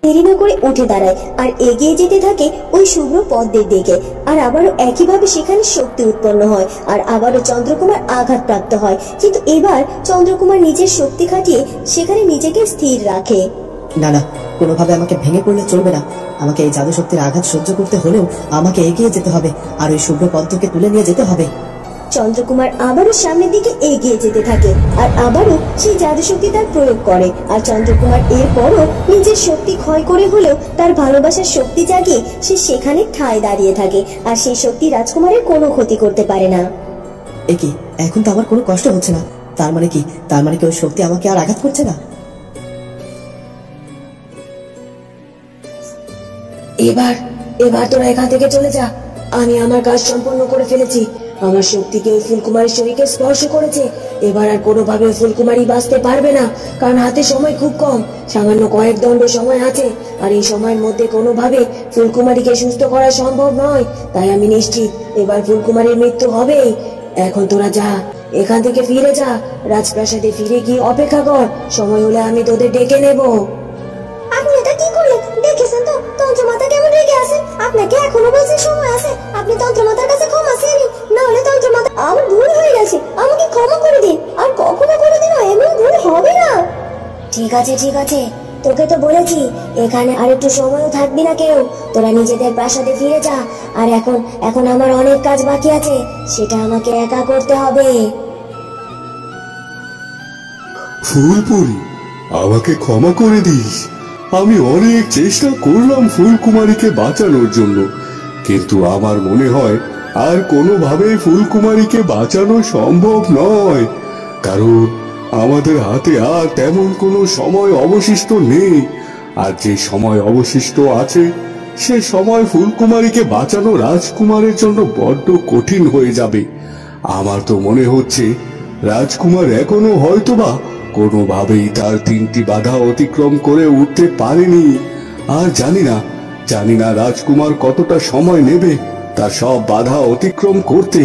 দেরি না করে উঠে দাঁড়ায় আর এগিয়ে যেতে থাকে ওই শুভ্র পদ্মের দিকে। আর আবারও একইভাবে সেখানে শক্তি উৎপন্ন হয় আর আবারও চন্দ্রকুমার আঘাতপ্রাপ্ত হয়। কিন্তু এবার চন্দ্রকুমার নিজের শক্তি খাটিয়ে সেখানে নিজেকে স্থির রাখে। না না, কোনোভাবে আমাকে ভেঙে পড়লে চলবে না। আমাকে এই জাদু শক্তির আঘাত সহ্য করতে হলেও আমাকে এগিয়ে যেতে হবে আর ওই শুভ্র পদ্মকে তুলে নিয়ে যেতে হবে। চন্দ্রকুমার আবারও সামনের দিকে এগিয়ে যেতে থাকে আর আবারও সেই জাদু শক্তি তার প্রয়োগ করে। আর চন্দ্রকুমার এরপরও নিজের শক্তি ক্ষয় করে হলেও তার ভালোবাসার শক্তি জাগিয়ে সে সেখানে ঠায় দাঁড়িয়ে থাকে। আর সেই শক্তি রাজকুমারের কোনো ক্ষতি করতে পারে না। একি, এখন তো আমার কোনো কষ্ট হচ্ছে না। তার মানে কি ওই শক্তি আমাকে আর আঘাত করছে না? এবার তোরা এখান থেকে চলে যা। আমি আমার কাজ সম্পন্ন করে ফেলেছি। আমার শক্তিকে ওই ফুলকুমারীর শরীরকে স্পর্শ করেছে। এবার আর কোনোভাবে ওই ফুলকুমারী বাঁচতে পারবে না, কারণ হাতে সময় খুব কম, সামান্য কয়েক দণ্ড সময় আছে। আর এই সময়ের মধ্যে কোনোভাবে ফুলকুমারীকে সুস্থ করা সম্ভব নয়। তাই আমি নিশ্চিত এবার ফুলকুমারীর মৃত্যু হবেই। এখন তোরা যা, এখান থেকে ফিরে যা। রাজপ্রাসাদে ফিরে গিয়ে অপেক্ষা কর, সময় হলে আমি তোদের ডেকে নেব। আপনি এটা কি করলেন? দেখেছেন তো তন্ত্রমাতা কেমন রেগে আছেন। আপনাকে এখনো বলছেন সময় আছে। আপনি তন্ত্রমাতার কাছে ক্ষমা চেয়ে নিন, না হলে তন্ত্রমাতা আমার ভুল হয়ে গেছে, আমাকে ক্ষমা করে দিন। আর কখনো কোনোদিনও এমন ভুল হবে না। ঠিক আছে, তোকে তো বলেছি এখানে আর একটু সময়ও থাকবি না কেউ। তোরা নিজেদের প্রাসাদে ফিরে যা। আর এখন আমার অনেক কাজ বাকি আছে, সেটা আমাকে একা করতে হবে। ফুলপুরি, আমাকে ক্ষমা করে দিস। আমি অনেক চেষ্টা করলাম ফুলকুমারীকে বাঁচানোর জন্য, কিন্তু আমার মনে হয় আর কোনোভাবে ফুলকুমারীকে বাঁচানো সম্ভব নয়, কারণ আমাদের হাতে আর তেমন কোনো সময় অবশিষ্ট নেই। আর যে সময় অবশিষ্ট আছে সে সময় ফুলকুমারীকে বাঁচানো রাজকুমারের জন্য বড্ড কঠিন হয়ে যাবে। আমার তো মনে হচ্ছে রাজকুমার এখনো হয়তোবা কোনোভাবেই তার 3টি বাধা অতিক্রম করে উঠতে পারেনি। আর জানি না রাজকুমার কতটা সময় নেবে তার সব বাধা অতিক্রম করতে,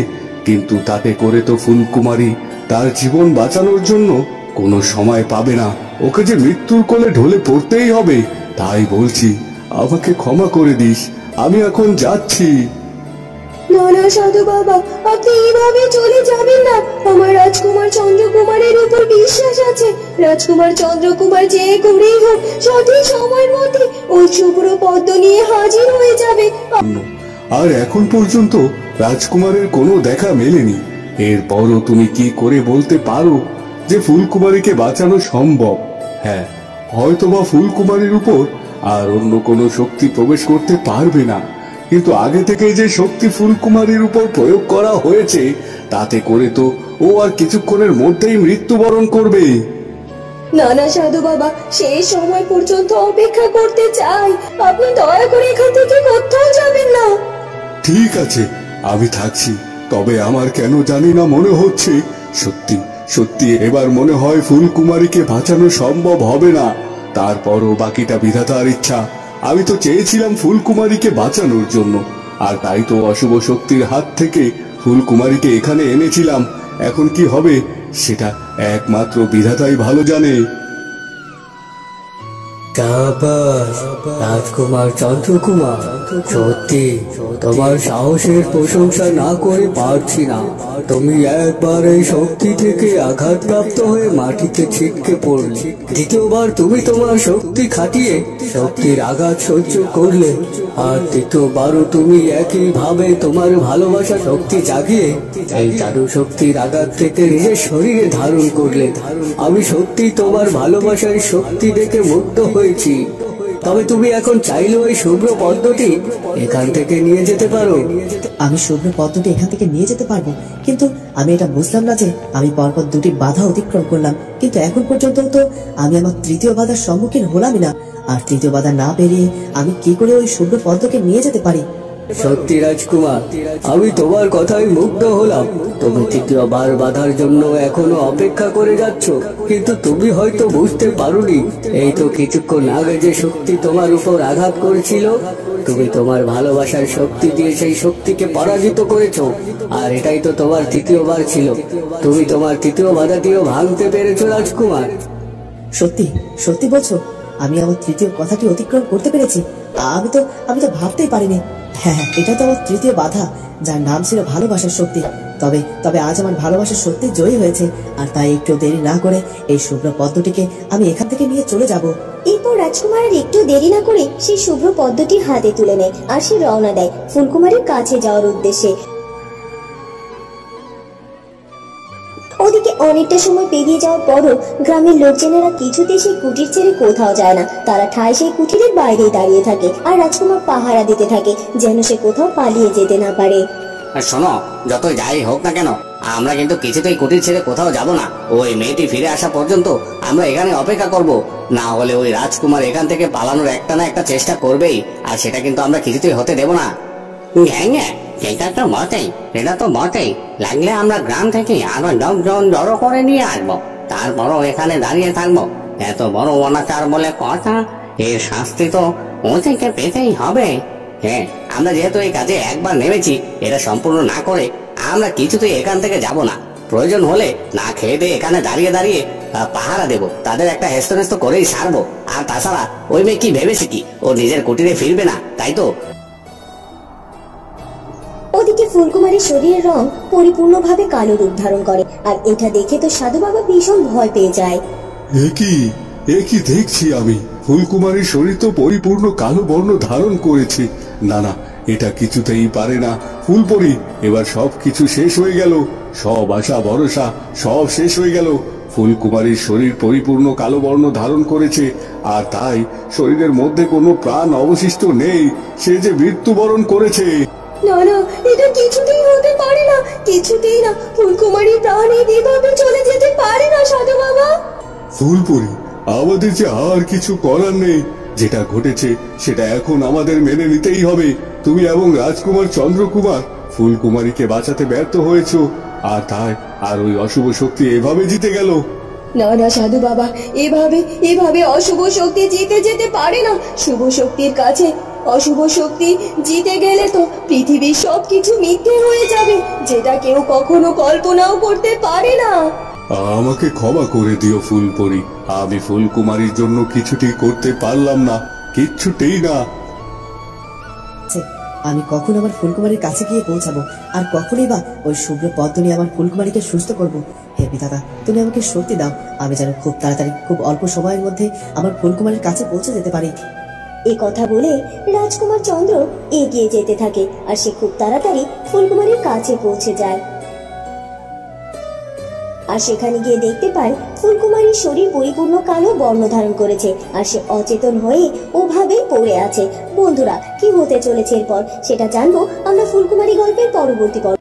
কিন্তু তাতে করে তো ফুলকুমারী তার জীবন বাঁচানোর জন্য কোনো সময় পাবে না। ওকে যে মৃত্যুর কোলে ঢলে পড়তেই হবে। তাই বলছি, আমাকে ক্ষমা করে দিস। আমি এখন যাচ্ছি। না না সাধু বাবা, আপনি এইভাবে চলে যাবেন না। আমার রাজকুমার চন্দ্রকুমারের উপর বিশ্বাস আছে। রাজকুমার চন্দ্রকুমার যে করেই হোক সঠিক সময়ের মধ্যে ওই শুভ্র পদ্ম নিয়ে হাজির হয়ে যাবে। আর এখন পর্যন্ত রাজকুমারের কোনো দেখা মেলেনি। এরপরও তুমি কি করে বলতে পারো যে ফুলকুমারীকে বাঁচানো সম্ভব? হ্যাঁ, হয়তোবা ফুলকুমারীর উপর আর অন্য কোনো শক্তি প্রবেশ করতে পারবে না, কিন্তু আগে থেকে যে শক্তি ফুলকুমারীর উপর প্রয়োগ করা হয়েছে তাতে করে তো ও আর কিছুক্ষণের মধ্যেই মৃত্যুবরণ করবে। না না সাধু বাবা, সেই সময় পর্যন্ত অপেক্ষা করতে চাই। আপনি দয়া করে এখান থেকে কোথাও যাবেন না। ঠিক আছে, আমি থাকছি। তবে আমার কেন জানি না মনে হচ্ছে সত্যি এবার মনে হয় ফুলকুমারীকে বাঁচানো সম্ভব হবে না। তারপরও বাকিটা বিধাতার ইচ্ছা। আমি তো চেয়েছিলাম ফুলকুমারীকে বাঁচানোর জন্য, আর তাই তো অশুভ শক্তির হাত থেকে ফুলকুমারীকে এখানে এনেছিলাম। এখন কি হবে সেটা একমাত্র বিধাতাই ভালো জানে। রাজকুমার চন্দ্রকুমার, সত্যি তোমার সাহসের প্রশংসা না করে পারছি না। তুমি একবার এই শক্তি থেকে আঘাতপ্রাপ্ত হয়ে মাটিতে ছিটকে পড়লে, দ্বিতীয়বার তুমি তোমার শক্তি খাটিয়ে শক্তির আঘাত সহ্য করলে, আর তৃতীয়বারও তুমি একইভাবে তোমার ভালোবাসা শক্তি জাগিয়ে এই জাদু শক্তির আঘাত থেকে নিজের শরীরে ধারণ করলে। আমি সত্যি তোমার ভালোবাসার শক্তি দেখে মুগ্ধ হয়েছি। তবে তুমি এখন চাইলেও এই শুভ্র পদ্মটি এখান থেকে নিয়ে যেতে পারো। আমি শুভ্র পদ্মটি এখান থেকে নিয়ে যেতে পারবো, কিন্তু আমি এটা বুঝলাম না যে আমি পরপর 2টি বাধা অতিক্রম করলাম, কিন্তু এখন পর্যন্ত তো আমি আমার 3য় বাধার সম্মুখীন হলামই না। আর 3য় বাধা না পেরিয়ে আমি কি করে ওই শুভ্র পদ্মকে নিয়ে যেতে পারি? সত্যি রাজকুমার, আমি তোমার কথাই মুগ্ধ হলাম। তুমি 3য়বার বাধার জন্য এখনো অপেক্ষা করে যাচ্ছ, কিন্তু তুমি হয়তো বুঝতে পারোনি এই তো কিছুক্ষণ আগে যে শক্তি তোমার উপর আঘাত করেছিল, তুমি তোমার ভালোবাসার শক্তি দিয়ে সেই শক্তিকে পরাজিত করেছো। আর এটাই তো তোমার 3য়বার ছিল। তুমি তোমার 3য় বাধাটিও ভাঙতে পেরেছো রাজকুমার। সত্যি বলছো? আমি আমার তৃতীয় কথাটি অতিক্রম করতে পেরেছি। আমি তো ভাবতেই পারিনি। হ্যাঁ, এটা তো আমার তৃতীয় বাধা, যার নাম ছিল ভালোবাসার শক্তি। তবে আজ আমার ভালোবাসার সত্যি জয়ী হয়েছে, আর তাই একটু দেরি না করে এই শুভ্র পদ্মটিকে আমি এখান থেকে নিয়ে চলে যাব। এরপর রাজকুমার আর একটু দেরি না করে সেই শুভ্র পদ্মটি হাতে তুলে নেয় আর সে রওনা দেয় ফুলকুমারীর কাছে যাওয়ার উদ্দেশ্যে। ওদিকে অনেকটা সময় পেরিয়ে যাওয়ার পরও গ্রামের লোকজনেরা কিছুতেই সেই কুটির ছেড়ে কোথাও যায় না। তারা ঠায় সেই কুটিরের বাইরেই দাঁড়িয়ে থাকে আর রাজকুমার পাহারা দিতে থাকে যেন সে কোথাও পালিয়ে যেতে না পারে। শোনো, যতই যাই হোক না কেন, আমরা কিন্তু কিছুতেই কুটির ছেড়ে কোথাও যাব না। ওই মেয়েটি ফিরে আসা পর্যন্ত আমরা এখানে অপেক্ষা করব। না হলে ওই রাজকুমার এখান থেকে পালানোর একটা না একটা চেষ্টা করবেই, আর সেটা কিন্তু আমরা কিছুতেই হতে দেব না। হ্যাঁ, সেটা তো বটেই। লাগলে আমরা গ্রাম থেকে আরো লোকজন জড়ো করে নিয়ে আসবো, তারপরও এখানে দাঁড়িয়ে থাকবো। এত বড় অনাচার বলে কথা, এর শাস্তি তো ওদেরকে পেতেই হবে। হ্যাঁ, আমরা যেহেতু এই কাজে একবার নেমেছি, এটা সম্পূর্ণ না করে আমরা কিছুতেই এখান থেকে যাব না। প্রয়োজন হলে না খেয়ে দিয়ে এখানে দাঁড়িয়ে দাঁড়িয়ে পাহারা দেব, তাদের একটা হেস্তনেস্ত করেই সারবো। আর তাছাড়া ওই মেয়ে কি ভেবেছে কি ও নিজের কুটিরে ফিরবে না, তাই তো? ওদিকে ফুলকুমারীর শরীরের রং পরিপূর্ণভাবে কালো রূপ ধারণ করে, আর এটা দেখে তো সাধু বাবা ভীষণ ভয় পেয়ে যায়। এ কি দেখছি আমি? ফুলকুমারীর শরীর তো পরিপূর্ণ কালো বর্ণ ধারণ করেছে। না, এটা কিছুতেই পারে না। ফুলপরি, এবার সবকিছু শেষ হয়ে গেল, সব আশা ভরসা সব শেষ হয়ে গেল। ফুলকুমারীর শরীর পরিপূর্ণ কালো বর্ণ ধারণ করেছে, আর তাই শরীরের মধ্যে কোনো প্রাণ অবশিষ্ট নেই। সে যে মৃত্যুবরণ করেছে। না, এটা কিছুতেই হতে পারে না, কিছুতেই না। ফুলকুমারীর প্রাণ এইভাবে চলে যেতে পারে না সাধু বাবা। ফুলপরি, আমাদের যে আর কিছু করার নেই। যেটা ঘটেছে সেটা এখন আমাদের মেনে নিতেই হবে। তুমি এবং রাজকুমার চন্দ্রকুমার ফুলকুমারীকে বাঁচাতে ব্যর্থ হয়েছ, আর তাই আর ওই অশুভ শক্তি এভাবে জিতে গেল। না সাধু বাবা, এভাবে অশুভ শক্তি জিতে যেতে পারে না। শুভ শক্তির কাছে অশুভ শক্তি জিতে গেলে তো পৃথিবীর সবকিছু মিথ্যে হয়ে যাবে, যেটা কেউ কখনো কল্পনাও করতে পারে না। আমাকে ক্ষমা করে দিও ফুলপরি, আমি ফুলকুমারীর জন্য কিছুটি করতে পারলাম না, কিচ্ছুতেই না। আমি কখন আমার ফুলকুমারীর কাছে গিয়ে পৌঁছাবো, আর কখনই বা ওই শুভ্র পদ্ম নিয়ে আমার ফুলকুমারীকে সুস্থ করব। হে বিধাতা, তুমি আমাকে শক্তি দাও, আমি যেন খুব তাড়াতাড়ি খুব অল্প সময়ের মধ্যে আমার ফুলকুমারীর কাছে পৌঁছে যেতে পারি। এ কথা বলে রাজকুমার চন্দ্র এগিয়ে যেতে থাকে, আর সে খুব তাড়াতাড়ি ফুলকুমারীর কাছে পৌঁছে যায়। আর সেখানে গিয়ে দেখতে পায় ফুলকুমারীর শরীর পরিপূর্ণ কালো বর্ণ ধারণ করেছে, আর সে অচেতন হয়ে ওভাবেই পড়ে আছে। বন্ধুরা, কি হতে চলেছে এরপর সেটা জানবো আমরা ফুলকুমারী গল্পের পরবর্তী পর্বে।